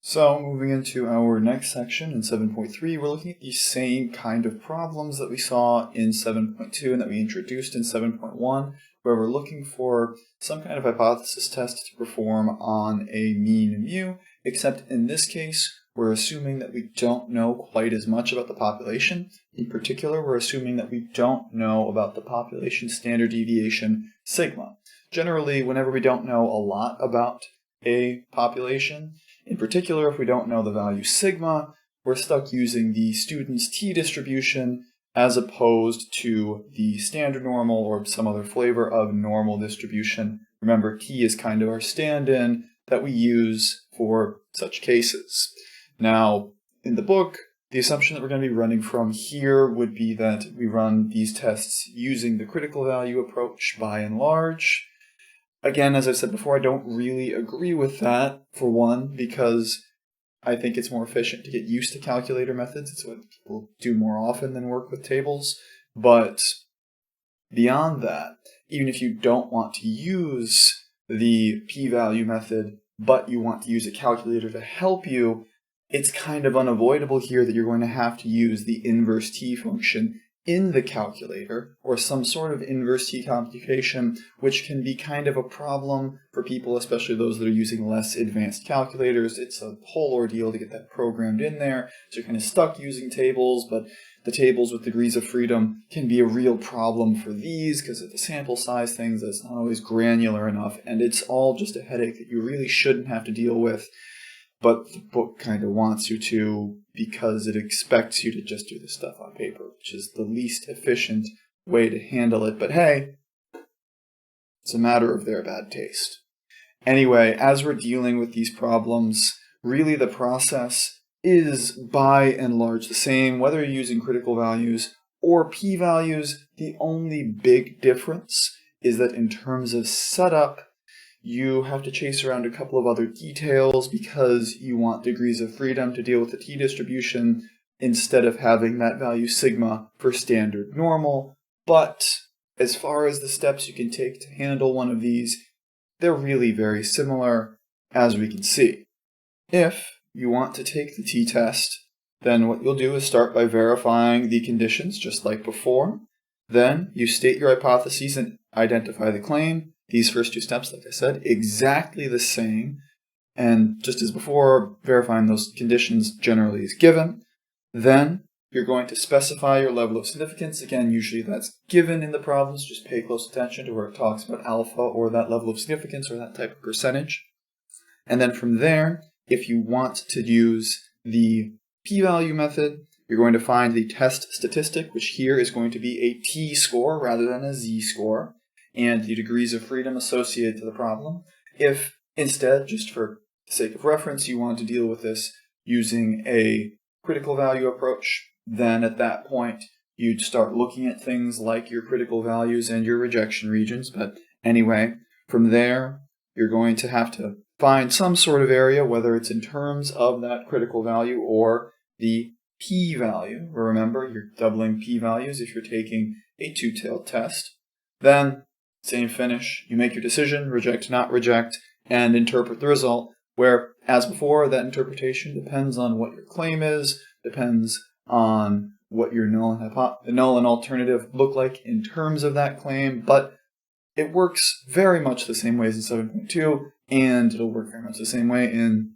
So moving into our next section in 7.3, we're looking at the same kind of problems that we saw in 7.2 and that we introduced in 7.1, where we're looking for some kind of hypothesis test to perform on a mean mu, except in this case, we're assuming that we don't know quite as much about the population. In particular, we're assuming that we don't know about the population standard deviation sigma. Generally, whenever we don't know a lot about a population, in particular, if we don't know the value sigma, we're stuck using the student's t-distribution as opposed to the standard normal or some other flavor of normal distribution. Remember, t is kind of our stand-in that we use for such cases. Now, in the book, the assumption that we're going to be running from here would be that we run these tests using the critical value approach by and large. Again, as I said before, I don't really agree with that, for one, because I think it's more efficient to get used to calculator methods. It's what people do more often than work with tables. But beyond that, even if you don't want to use the p-value method, but you want to use a calculator to help you, it's kind of unavoidable here that you're going to have to use the inverse t function in the calculator, or some sort of inverse t computation, which can be kind of a problem for people, especially those that are using less advanced calculators. It's a whole ordeal to get that programmed in there, so you're kind of stuck using tables, but the tables with degrees of freedom can be a real problem for these, because of the sample size things, that's not always granular enough, and it's all just a headache that you really shouldn't have to deal with. But the book kind of wants you to, because it expects you to just do this stuff on paper, which is the least efficient way to handle it. But hey, it's a matter of their bad taste. Anyway, as we're dealing with these problems, really the process is by and large the same, whether you're using critical values or p-values. The only big difference is that in terms of setup, you have to chase around a couple of other details because you want degrees of freedom to deal with the t-distribution instead of having that value sigma for standard normal. But as far as the steps you can take to handle one of these, they're really very similar, as we can see. If you want to take the t-test, then what you'll do is start by verifying the conditions just like before. Then you state your hypotheses and identify the claim. These first two steps, like I said, exactly the same. And just as before, verifying those conditions generally is given. Then you're going to specify your level of significance. Again, usually that's given in the problems. Just pay close attention to where it talks about alpha or that level of significance or that type of percentage. And then from there, if you want to use the p-value method, you're going to find the test statistic, which here is going to be a t-score rather than a z-score, and the degrees of freedom associated to the problem. If instead, just for the sake of reference, you want to deal with this using a critical value approach, then at that point you'd start looking at things like your critical values and your rejection regions. But anyway, from there, you're going to have to find some sort of area, whether it's in terms of that critical value or the p-value. Remember, you're doubling p-values if you're taking a two-tailed test. Then same finish, you make your decision, reject, not reject, and interpret the result, where, as before, that interpretation depends on what your claim is, depends on what your null and alternative look like in terms of that claim, but it works very much the same way as in 7.2, and it'll work very much the same way in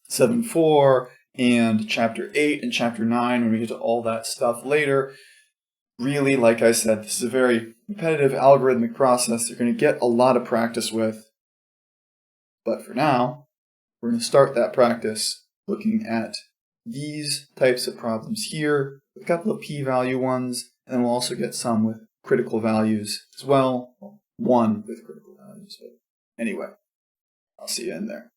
7.4, and Chapter 8 and Chapter 9, when we get to all that stuff later. Really, like I said, this is a very repetitive algorithmic process you're going to get a lot of practice with. But for now, we're going to start that practice looking at these types of problems here, a couple of p-value ones, and then we'll also get some with critical values as well. One with critical values. But anyway, I'll see you in there.